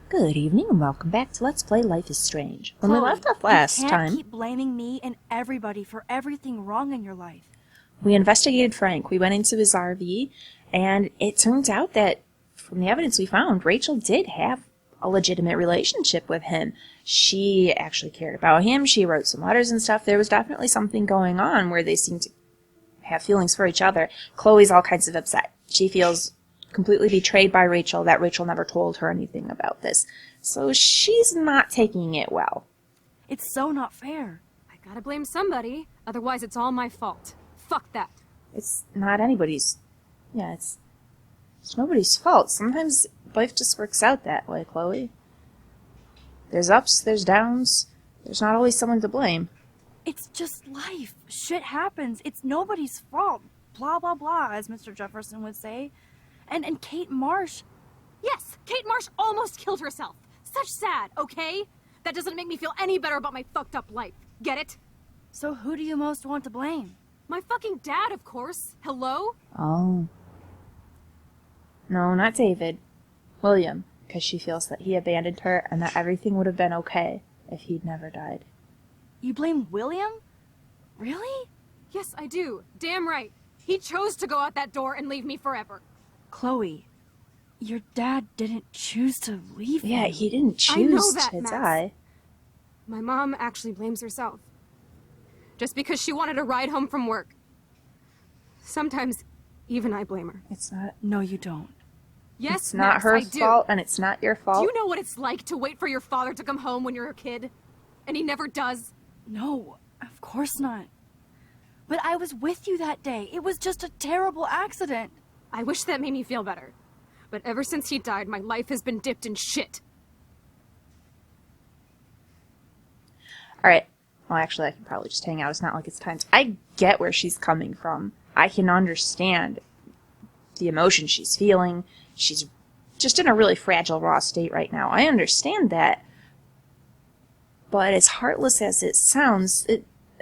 Good evening and welcome back to Let's Play Life is Strange. When we Chloe, left off last you time, can't keep blaming me and everybody for everything wrong in your life. we investigated Frank. We went into his RV, and it turns out that, from the evidence we found, Rachel did have a legitimate relationship with him. She actually cared about him. She wrote some letters and stuff. There was definitely something going on where they seemed to have feelings for each other. Chloe's all kinds of upset. She feels completely betrayed by Rachel, that Rachel never told her anything about this. So she's not taking it well. It's so not fair. I gotta blame somebody, otherwise it's all my fault. Fuck that. It's not anybody's. Yeah, it's nobody's fault. Sometimes life just works out that way, Chloe. There's ups, there's downs. There's not always someone to blame. It's just life. Shit happens. It's nobody's fault. Blah, blah, blah, as Mr. Jefferson would say. And Kate Marsh. Yes, Kate Marsh almost killed herself. Such sad, okay? That doesn't make me feel any better about my fucked up life. Get it? So who do you most want to blame? My fucking dad, of course. Hello? Oh. No, not David. William, because she feels that he abandoned her and that everything would have been okay if he'd never died. You blame William? Really? Yes, I do. Damn right. He chose to go out that door and leave me forever. Chloe, your dad didn't choose to leave Yeah, you. he didn't I know choose that, to Max. die. My mom actually blames herself. Just because she wanted a ride home from work. Sometimes, even I blame her. It's not. No, you don't. Yes, It's not Max, her I do. fault, and it's not your fault. Do you know what it's like to wait for your father to come home when you're a kid? And he never does? No, of course not. But I was with you that day. It was just a terrible accident. I wish that made me feel better. But ever since he died, my life has been dipped in shit. Alright. Well, actually, I can probably just hang out. It's not like it's time. I get where she's coming from. I can understand the emotion she's feeling. She's just in a really fragile, raw state right now. I understand that. But as heartless as it sounds,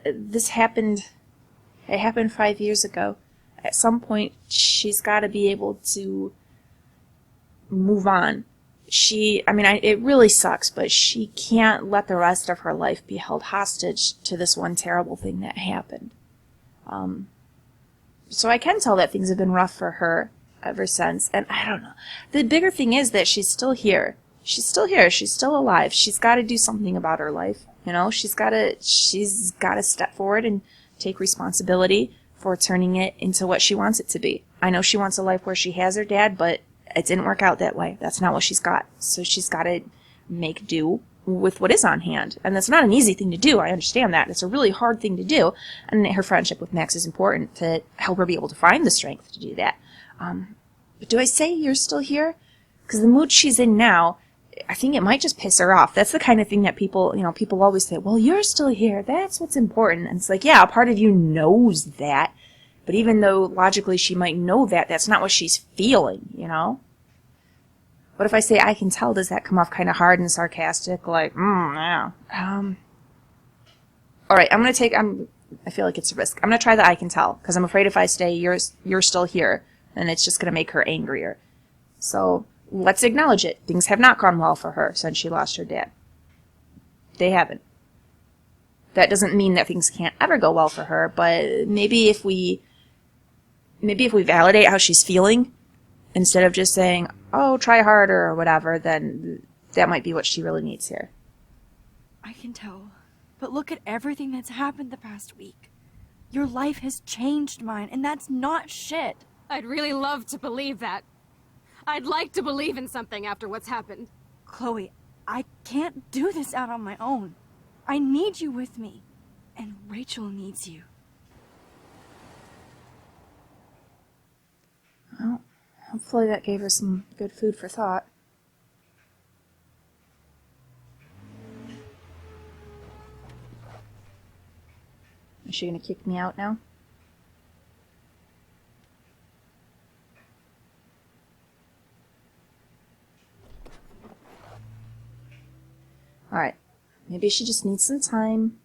this happened. It happened 5 years ago. At some point, she's got to be able to move on. It really sucks, but she can't let the rest of her life be held hostage to this one terrible thing that happened. So I can tell that things have been rough for her ever since, and I don't know. The bigger thing is that she's still here. She's still here. She's still alive. She's got to do something about her life. You know, she's got to step forward and take responsibility for turning it into what she wants it to be. I know she wants a life where she has her dad, but it didn't work out that way. That's not what she's got. So she's got to make do with what is on hand. And that's not an easy thing to do. I understand that. It's a really hard thing to do. And her friendship with Max is important to help her be able to find the strength to do that. But do I say you're still here? Because the mood she's in now, I think it might just piss her off. That's the kind of thing that people always say, well, you're still here. That's what's important. And it's like, yeah, a part of you knows that. But even though logically she might know that, that's not what she's feeling, you know? What if I say I can tell? Does that come off kind of hard and sarcastic? Like, yeah. Alright, I feel like it's a risk. I'm going to try the I can tell. Because I'm afraid if I stay, you're still here. And it's just going to make her angrier. So, let's acknowledge it. Things have not gone well for her since she lost her dad. They haven't. That doesn't mean that things can't ever go well for her, but maybe if we validate how she's feeling, instead of just saying, oh, try harder or whatever, then that might be what she really needs here. I can tell. But look at everything that's happened the past week. Your life has changed mine, and that's not shit. I'd really love to believe that. I'd like to believe in something after what's happened. Chloe, I can't do this out on my own. I need you with me. And Rachel needs you. Well, hopefully that gave her some good food for thought. Is she gonna kick me out now? Alright. Maybe she just needs some time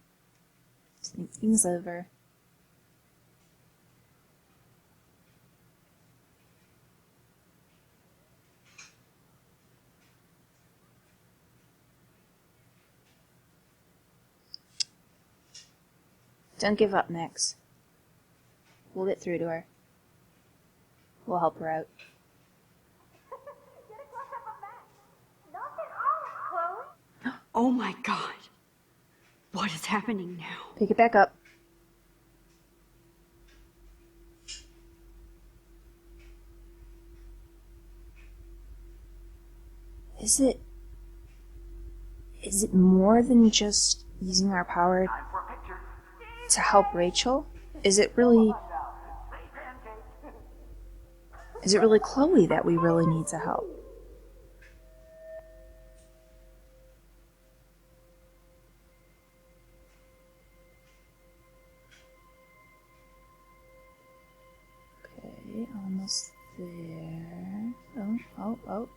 to think things over. Don't give up, Max. We'll get through to her. We'll help her out. Oh my god. What is happening now? Pick it back up. Is it more than just using our power to help Rachel? Is it really Chloe that we really need to help? Okay, almost there. Oh.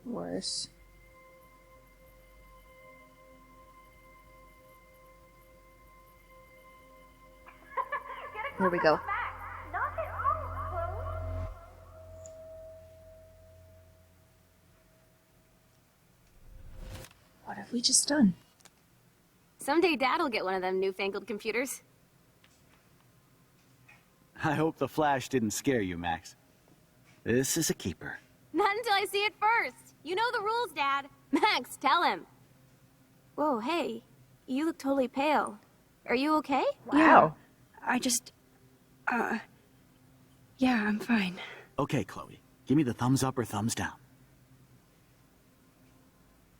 Worse. Here we go. What have we just done? Someday Dad'll get one of them newfangled computers. I hope the flash didn't scare you, Max. This is a keeper. Not until I see it first. You know the rules, Dad. Max, tell him. Whoa, hey. You look totally pale. Are you okay? Wow. I just... Yeah, I'm fine. Okay, Chloe. Give me the thumbs up or thumbs down.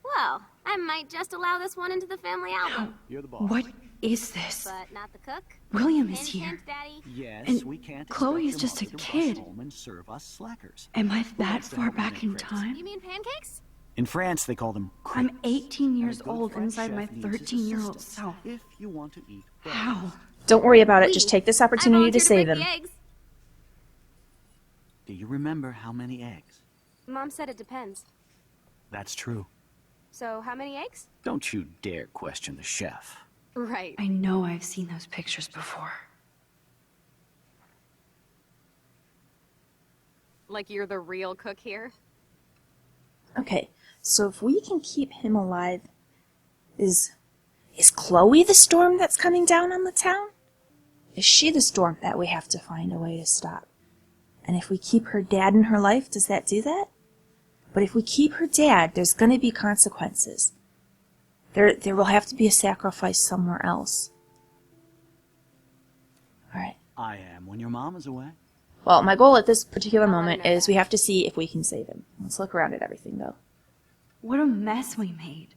Well, I might just allow this one into the family album. You're the boss. What is this? But not the cook. William is Hint, here. hint, Daddy. Yes, And we can't Chloe expect is your just a mother to kid. rush home and serve us slackers. Am I that likes to far have them back in crepes? time? You mean pancakes? In France, they call them I'm crepes. 18 years And a good old French inside chef my needs his 13-year-old assistance self. If you want to eat well. How? Don't worry about it. Just Please. take this I opportunity to volunteer save break him. the eggs. Do you remember how many eggs? Mom said it depends. That's true. So, how many eggs? Don't you dare question the chef. Right. I know I've seen those pictures before. Like you're the real cook here? Okay, so if we can keep him alive, is Chloe the storm that's coming down on the town? Is she the storm that we have to find a way to stop? And if we keep her dad in her life, does that do that? But if we keep her dad, there's going to be consequences. There will have to be a sacrifice somewhere else. All right. I am when your mom is away. Well, my goal at this particular I'll let moment her know is we have to see if we can save him. Let's look around at everything, though. What a mess we made.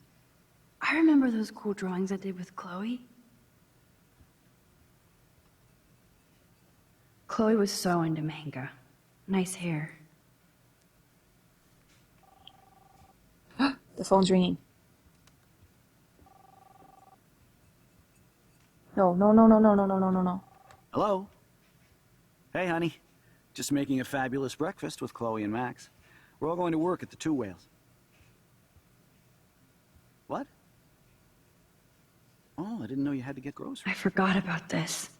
I remember those cool drawings I did with Chloe. Chloe was so into manga. Nice hair. The phone's ringing. No. Hello? Hey, honey. Just making a fabulous breakfast with Chloe and Max. We're all going to work at the Two Whales. What? Oh, I didn't know you had to get groceries. I forgot about this.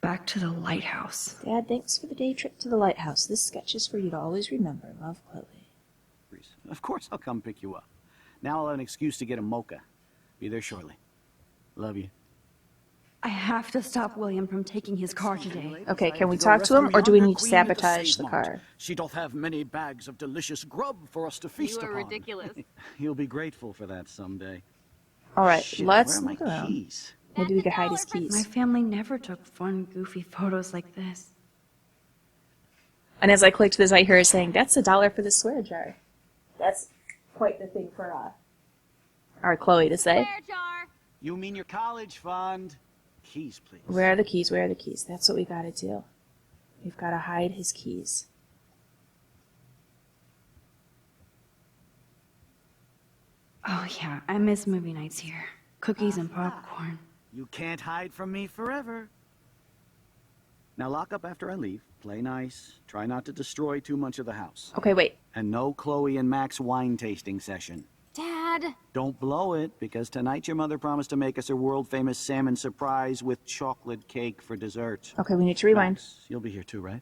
Back to the lighthouse. Dad, thanks for the day trip to the lighthouse. This sketch is for you to always remember. Love, Chloe. Of course I'll come pick you up. Now I'll have an excuse to get a mocha. Be there shortly. Love you. I have to stop William from taking his car today. Okay, can we talk to him, or do we need to sabotage the car? She doth have many bags of delicious grub for us to feast You are upon. ridiculous. He'll be grateful for that someday. All right, Shit, let's where are look my around. keys? Maybe we could hide his My keys. family never took fun, goofy photos like this. And as I clicked this, I hear her saying, "That's $1 for the swear jar." That's quite the thing for our Chloe to say. Swear jar. You mean your college fund? Keys, please. Where are the keys? Where are the keys? That's what we gotta do. We've gotta hide his keys. Oh yeah, I miss movie nights here. Cookies and popcorn. You can't hide from me forever. Now lock up after I leave. Play nice. Try not to destroy too much of the house. Okay, wait. And no Chloe and Max wine tasting session. Dad. Don't blow it, because tonight your mother promised to make us a world-famous salmon surprise with chocolate cake for dessert. Okay, we need to rewind. Max, you'll be here too, right?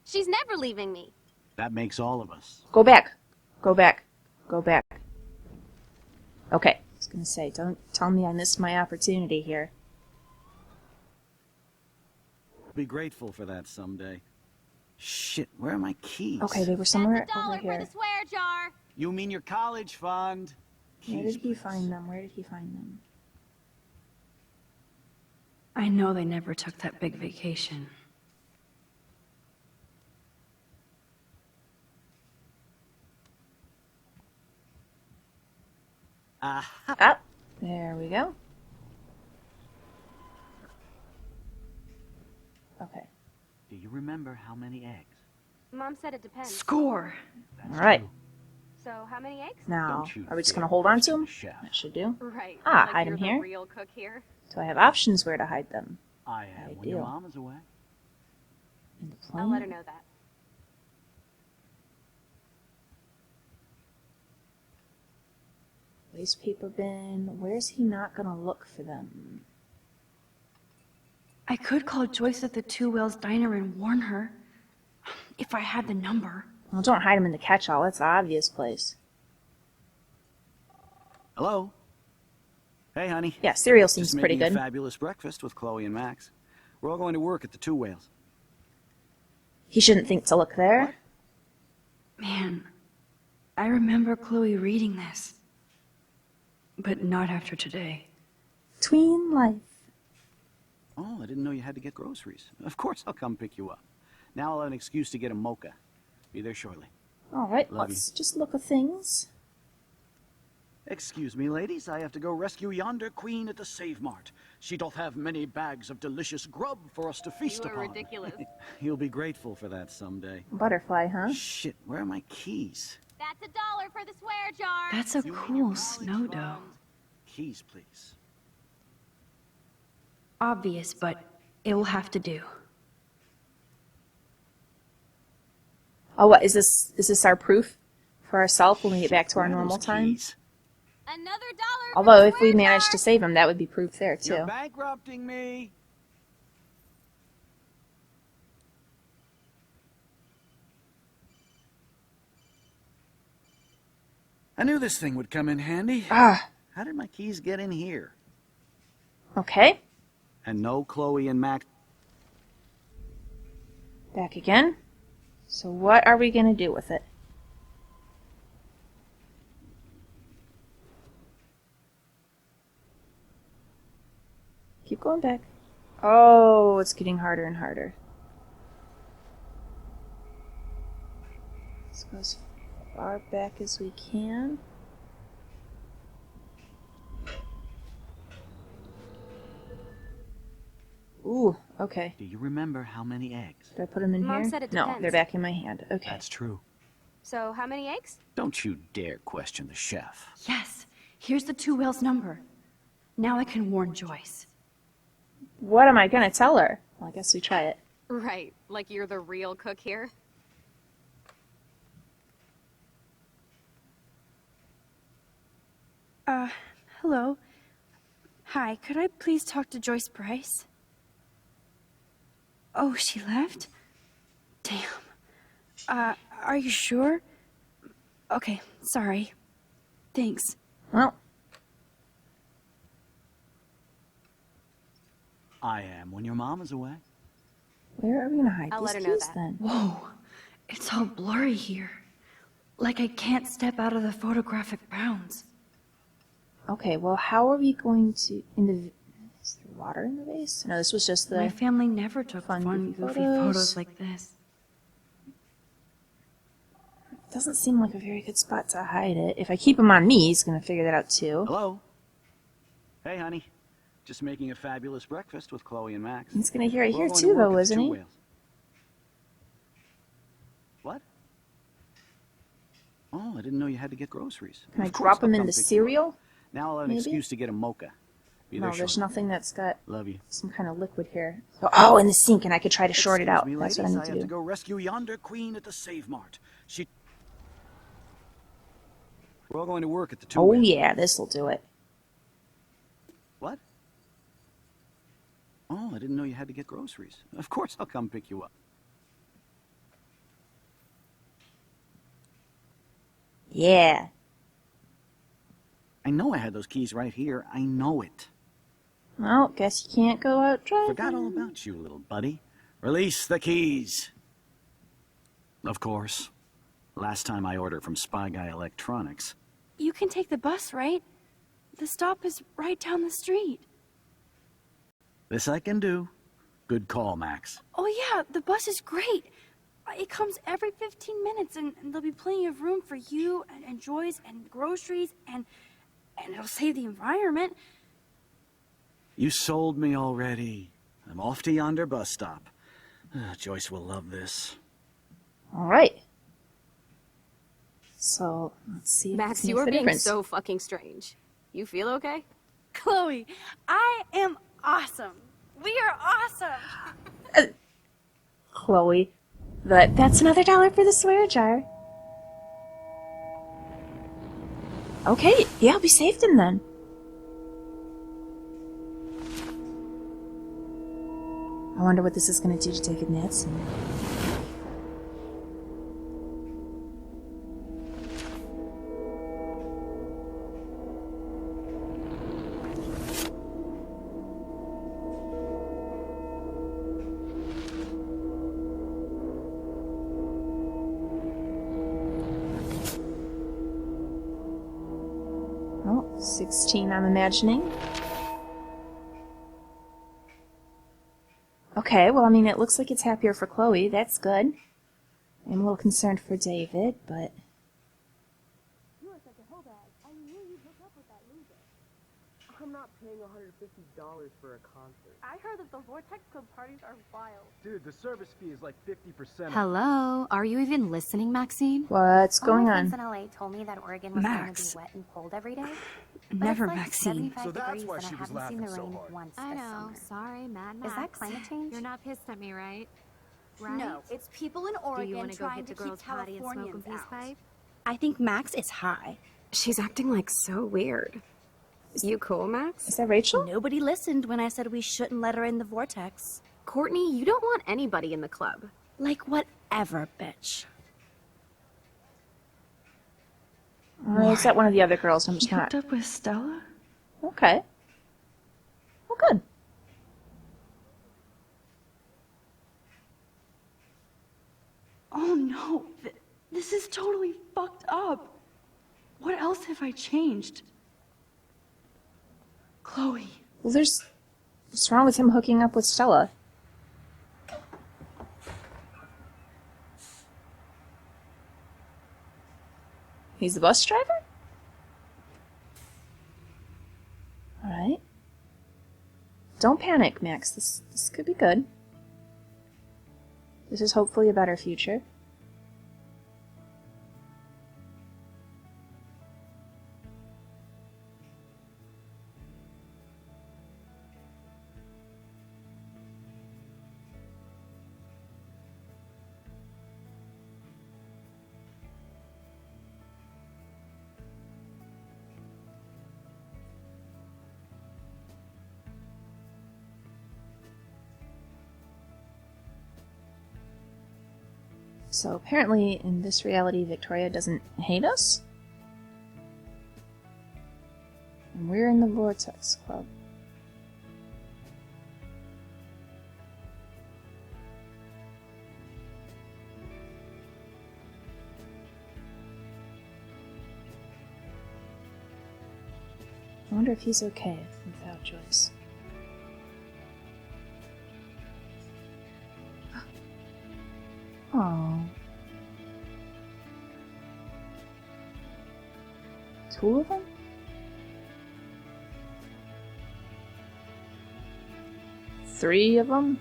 She's never leaving me. That makes all of us. Go back. Go back. Go back. Okay. I was gonna say, don't tell me I missed my opportunity here. Be grateful for that someday. Shit, where are my keys? Okay, they were somewhere That's $1 over for here. the swear jar. You mean your college fund? Where Keys, did he please. find them? Where did he find them? I know they never took that big vacation. Aha. Ah, there we go. Okay. Do you remember how many eggs? Mom said it depends. Score! All right. So how many eggs? Now, Don't you are we just dare gonna hold on to question them? the chef. That should do. Right. Ah, hide 'em you're here. The real cook here. So I have options where to hide them. I am when your Ideal. mom is away. In the I'll let her plane. know that. Waste paper bin. Where's he not gonna look for them? I could call Joyce at the Two Whales Diner and warn her. If I had the number. Well, don't hide them in the catch-all. That's the obvious place. Hello? Hey, honey. Yeah, cereal seems Just pretty making good. a fabulous breakfast with Chloe and Max. We're all going to work at the Two Whales. He shouldn't think to look there. Man, I remember Chloe reading this. But not after today. Tween life. Oh, I didn't know you had to get groceries. Of course I'll come pick you up. Now I'll have an excuse to get a mocha. Be there shortly. All right, Love let's just look at things. Excuse me, ladies, I have to go rescue yonder queen at the Save Mart. She doth have many bags of delicious grub for us to feast You are upon. ridiculous. You'll be grateful for that someday. Butterfly, huh? Shit, where are my keys? That's $1 for the swear jar. That's a You mean your cool college snow dough. fund? Keys, please. Obvious, but it will have to do. Oh, what is this? Is this our proof for ourselves when we get back to our Where are normal those time? keys? Another $1. Although for the if we swear manage jar. to save him, that would be proof there too. You're bankrupting me. I knew this thing would come in handy. Ah, How did my keys get in here? okay. And no Chloe and Max. Back again. So what are we gonna do with it? Keep going back. Oh, it's getting harder and harder. Let's go as far back as we can. Ooh, okay. Do you remember how many eggs? Did I put them in Mom here? said it No, depends. they're back in my hand. Okay. That's true. So how many eggs? Don't you dare question the chef. Yes, here's the Two Whales number. Now I can warn Joyce. What am I gonna tell her? Well, I guess we try it. Right. Like you're the real cook here. Hello. Hi, could I please talk to Joyce Price? Oh, she left? Damn. Are you sure? Okay, sorry. Thanks. Well, I am when your mom is away. where are we gonna hide I'll these let her know keys that. then? Whoa, it's all blurry here. Like I can't step out of the photographic bounds. Okay, well, how are we going to in the? Is there water in the vase? No, this was just My the. family never took fun, fun, goofy goofy photos. photos like this. Doesn't seem like a very good spot to hide it. If I keep him on me, he's gonna figure that out too. Hello? Hey, honey. Just making a fabulous breakfast with Chloe and Max. He's gonna hear it We're all here going too, to work though, at the isn't Two he? Whales. What? Oh, I didn't know you had to get groceries. Can I Of course drop I'll him in come the pick you up. cereal? Now I'll have an Maybe? excuse to get a mocha. Be No, there there's shortly. nothing that's got Love you. some kind of liquid here. Oh, in the sink, and I could try to short it out. Excuse me, That's what I ladies, need I to have do. to go rescue yonder queen at the Save Mart. She... We're all going to work at the Oh, two-wheel. yeah, this'll do it. What? Oh, I didn't know you had to get groceries. Of course I'll come pick you up. Yeah. I know I had those keys right here. I know it. Well, guess you can't go out driving. Forgot all about you, little buddy. Release the keys. Of course. Last time I ordered from Spy Guy Electronics. You can take the bus, right? The stop is right down the street. This I can do. Good call, Max. Oh yeah, the bus is great. It comes every 15 minutes, and there'll be plenty of room for you and Joyce and groceries, and it'll save the environment. You sold me already. I'm off to yonder bus stop. Joyce will love this. All right. So, let's see if Max, this you makes are a being difference. so fucking strange. You feel okay? Chloe, I am awesome. We are awesome. Chloe. But that's another $1 for the swear jar. Okay, yeah, we saved him then. I wonder what this is going to do to David Madsen. Oh, 16, I'm imagining. Okay, well, I mean, it looks like it's happier for Chloe. That's good. I'm a little concerned for David, but... I'm not paying $150 for a concert. I heard that the Vortex Club parties are wild. Dude, the service fee is like 50%. Hello? Are you even listening, Maxine? What's going All my on? friends in LA told me that Oregon was going to be wet and cold every day. But Never, it's like Maxine. 75 So that's degrees why and she I was haven't seen the laughing so rain hard. once I this know. summer. Sorry, Mad Max. Is that climate change? You're not pissed at me, right? Right? No, it's people in Do Oregon you want to go trying hit the to keep girls' party and smoke a Californians peace out. pipe? I think Max is high. She's acting like so weird. You cool, Max? Is that Rachel? Nobody listened when I said we shouldn't let her in the Vortex. Courtney, you don't want anybody in the club. Like whatever, bitch. Is that one of the other girls? I'm You just hooked not... up with Stella? Okay. Well, good. Oh no, this is totally fucked up. What else have I changed? Chloe. Well, what's wrong with him hooking up with Stella? He's the bus driver? Alright. Don't panic, Max. This could be good. This is hopefully a better future. So apparently, in this reality, Victoria doesn't hate us. And we're in the Vortex Club. I wonder if he's okay without Joyce. Oh. Two of them? Three of them?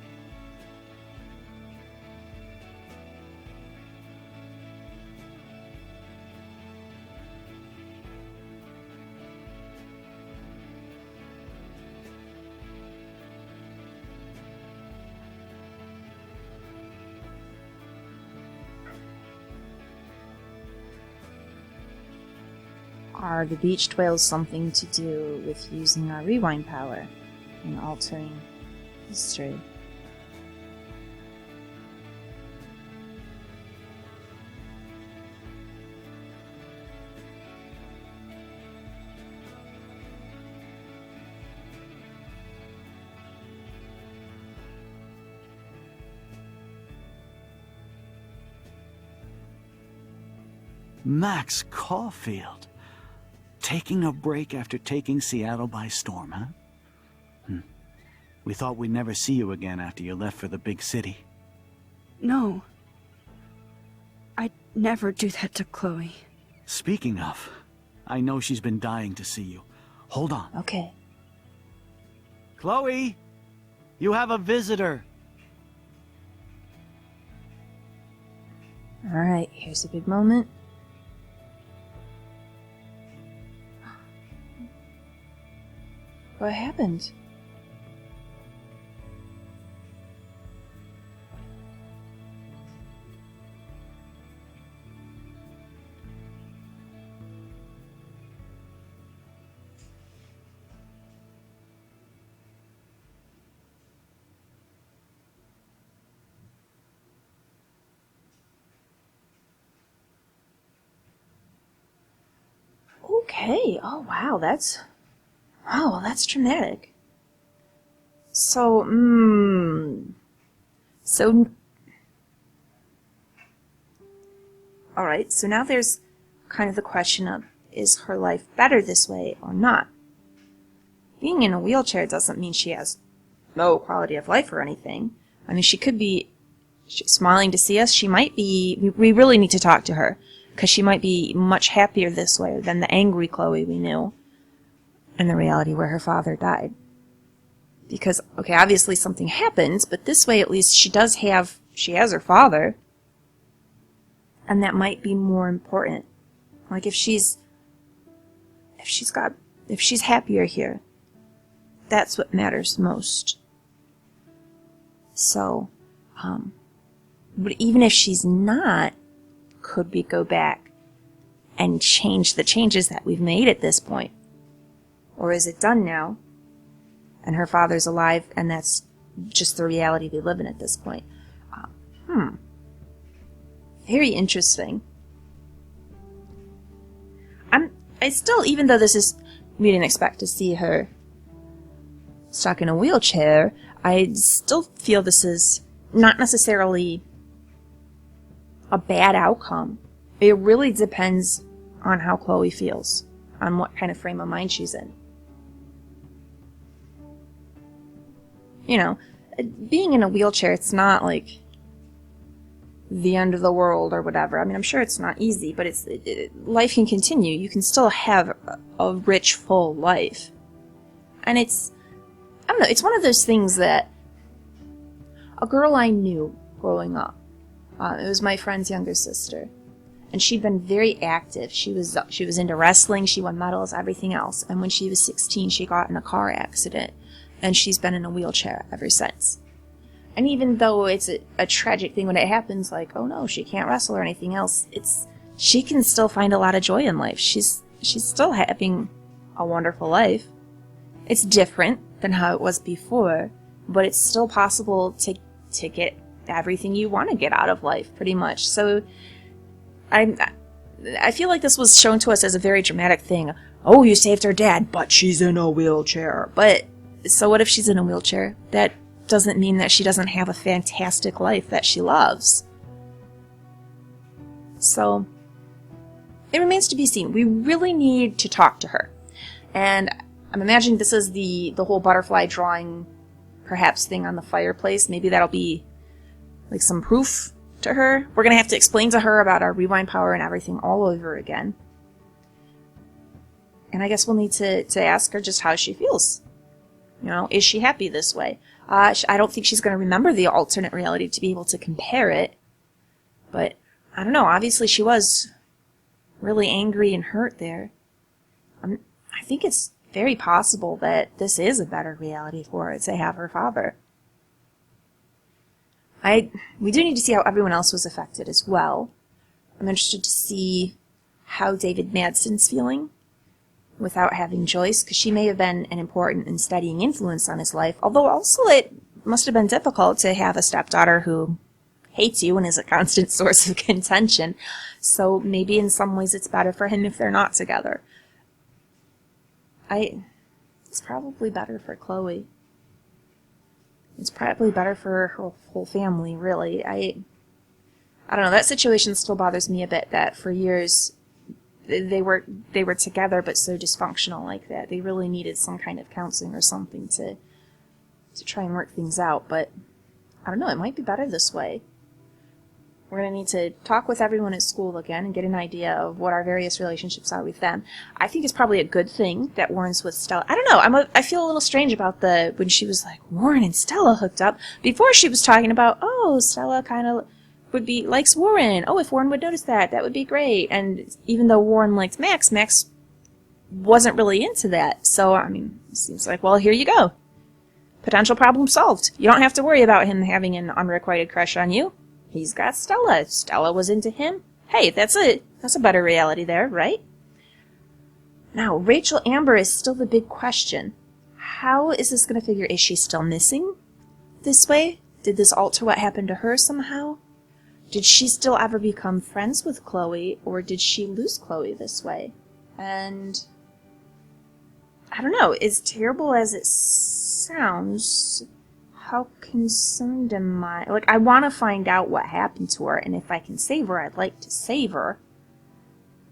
Are the beach twales something to do with using our rewind power and altering history? Max Caulfield. Taking a break after taking Seattle by storm, huh? We thought we'd never see you again after you left for the big city. No. I'd never do that to Chloe. Speaking of, I know she's been dying to see you. Hold on. Okay. Chloe! You have a visitor! Alright, here's a big moment. What happened? Okay. Oh, wow. That's dramatic. So, alright, so now there's kind of the question of, is her life better this way or not? Being in a wheelchair doesn't mean she has no quality of life or anything. I mean, she could be smiling to see us. She might be, we really need to talk to her, because she might be much happier this way than the angry Chloe we knew in the reality where her father died. Because, okay, obviously something happens, but this way at least she has her father. And that might be more important. Like if she's happier here, that's what matters most. So, but even if she's not, could we go back and change the changes that we've made at this point? Or is it done now? And her father's alive, and that's just the reality we live in at this point. Very interesting. I still, even though we didn't expect to see her stuck in a wheelchair, I still feel this is not necessarily a bad outcome. It really depends on how Chloe feels, on what kind of frame of mind she's in. You know, being in a wheelchair, it's not like the end of the world or whatever. I mean, I'm sure it's not easy, but life can continue. You can still have a rich, full life. And I don't know, it's one of those things that a girl I knew growing up, it was my friend's younger sister, and she'd been very active. She was into wrestling, she won medals, everything else. And when she was 16, she got in a car accident, and she's been in a wheelchair ever since. And even though it's a tragic thing when it happens, like, oh no, she can't wrestle or anything else, she can still find a lot of joy in life. She's still having a wonderful life. It's different than how it was before, but it's still possible to get everything you want to get out of life, pretty much. So I feel like this was shown to us as a very dramatic thing. Oh, you saved her dad, but she's in a wheelchair. But so what if she's in a wheelchair? That doesn't mean that she doesn't have a fantastic life that she loves. So it remains to be seen. We really need to talk to her. And I'm imagining this is the whole butterfly drawing perhaps thing on the fireplace. Maybe that'll be like some proof to her. We're going to have to explain to her about our rewind power and everything all over again. And I guess we'll need to ask her just how she feels. You know, is she happy this way? I don't think she's going to remember the alternate reality to be able to compare it. But, I don't know, obviously she was really angry and hurt there. I think it's very possible that this is a better reality for her to have her father. We do need to see how everyone else was affected as well. I'm interested to see how David Madsen's feeling. without having Joyce, because she may have been an important and steadying influence on his life, although also it must have been difficult to have a stepdaughter who hates you and is a constant source of contention. So maybe in some ways it's better for him if they're not together. It's probably better for Chloe. It's probably better for her whole family, really. I don't know, that situation still bothers me a bit, that for years they were together but so dysfunctional like that. They really needed some kind of counseling or something to try and work things out, but I don't know, it might be better this way. We're going to need to talk with everyone at school again and get an idea of what our various relationships are with them. I think it's probably a good thing that Warren's with Stella. I don't know, I feel a little strange about when she was like, Warren and Stella hooked up. Before she was talking about, oh, Stella kind of likes Warren. Oh, if Warren would notice that would be great. And even though Warren liked Max, Max wasn't really into that. So, I mean, it seems like, well, here you go. Potential problem solved. You don't have to worry about him having an unrequited crush on you. He's got Stella. Stella was into him. Hey, that's a better reality there, right? Now, Rachel Amber is still the big question. How is this going to figure? Is she still missing this way? Did this alter what happened to her somehow? Did she still ever become friends with Chloe, or did she lose Chloe this way? And I don't know, as terrible as it sounds, how concerned am I? Like, I want to find out what happened to her, and if I can save her, I'd like to save her.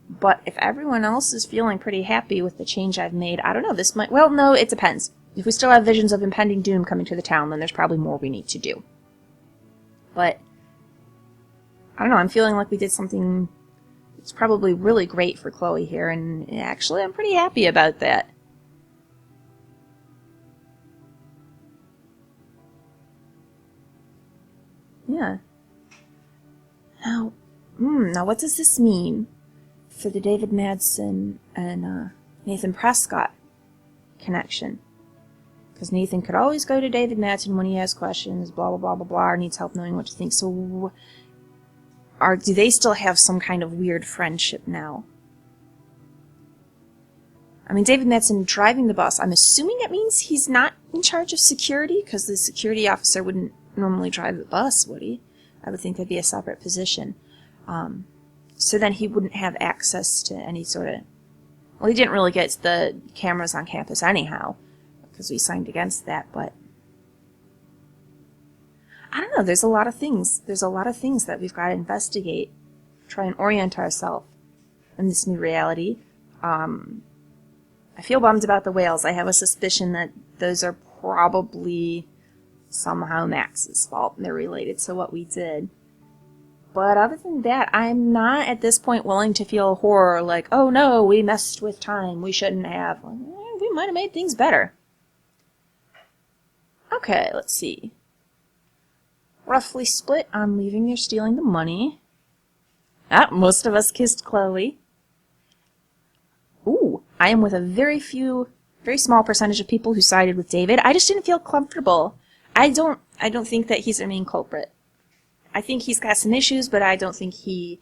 But if everyone else is feeling pretty happy with the change I've made, I don't know, this might... Well, no, it depends. If we still have visions of impending doom coming to the town, then there's probably more we need to do. But I don't know, I'm feeling like we did something that's probably really great for Chloe here, and actually I'm pretty happy about that. Yeah. Now, what does this mean for the David Madsen and Nathan Prescott connection? Because Nathan could always go to David Madsen when he has questions, blah, blah, blah, blah, blah, or needs help knowing what to think. So, do they still have some kind of weird friendship now? I mean, David Madsen driving the bus, I'm assuming it means he's not in charge of security, because the security officer wouldn't normally drive the bus, would he? I would think that'd be a separate position. So then he wouldn't have access to any sort of... Well, he didn't really get the cameras on campus anyhow, because we signed against that, but... I don't know, there's a lot of things. There's a lot of things that we've got to investigate, try and orient ourselves in this new reality. I feel bummed about the whales. I have a suspicion that those are probably somehow Max's fault, and they're related to what we did. But other than that, I'm not at this point willing to feel horror like, oh no, we messed with time, we shouldn't have. We might have made things better. Okay, let's see. Roughly split on leaving or stealing the money. Most of us kissed Chloe. Ooh, I am with a very small percentage of people who sided with David. I just didn't feel comfortable. I don't think that he's the main culprit. I think he's got some issues, but I don't think he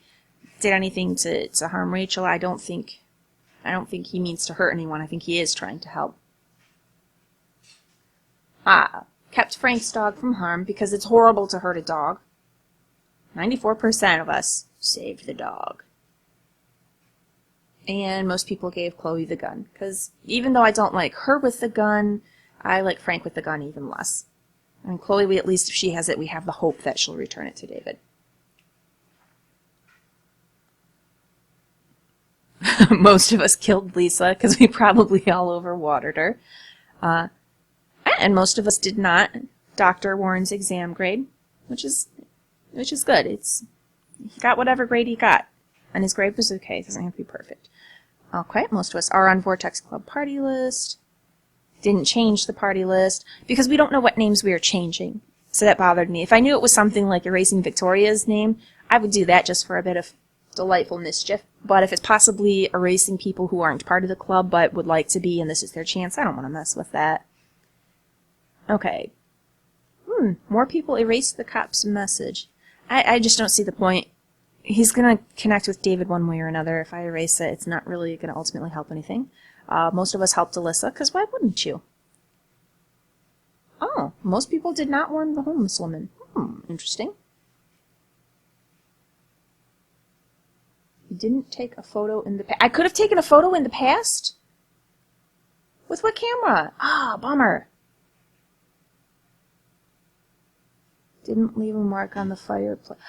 did anything to harm Rachel. I don't think he means to hurt anyone. I think he is trying to help. Kept Frank's dog from harm because it's horrible to hurt a dog. 94% of us saved the dog. And most people gave Chloe the gun, because even though I don't like her with the gun, I like Frank with the gun even less. And Chloe, at least if she has it, we have the hope that she'll return it to David. Most of us killed Lisa, because we probably all overwatered her. And most of us did not Dr. Warren's exam grade, which is good. He got whatever grade he got, and his grade was okay. It doesn't have to be perfect. Okay, most of us are on Vortex Club party list. Didn't change the party list because we don't know what names we are changing, so that bothered me. If I knew it was something like erasing Victoria's name, I would do that just for a bit of delightful mischief. But if it's possibly erasing people who aren't part of the club but would like to be and this is their chance, I don't want to mess with that. Okay. More people erased the cop's message. I just don't see the point. He's going to connect with David one way or another. If I erase it, it's not really going to ultimately help anything. Most of us helped Alyssa, because why wouldn't you? Oh, most people did not warn the homeless woman. Interesting. You didn't take a photo in the past. I could have taken a photo in the past? With what camera? Bummer. Didn't leave a mark on the fireplace.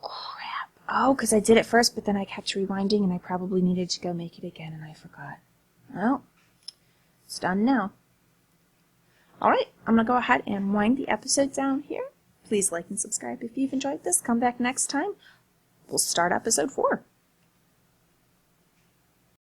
Crap. Oh, because I did it first, but then I kept rewinding, and I probably needed to go make it again, and I forgot. Well, it's done now. Alright, I'm going to go ahead and wind the episode down here. Please like and subscribe if you've enjoyed this. Come back next time. We'll start episode 4.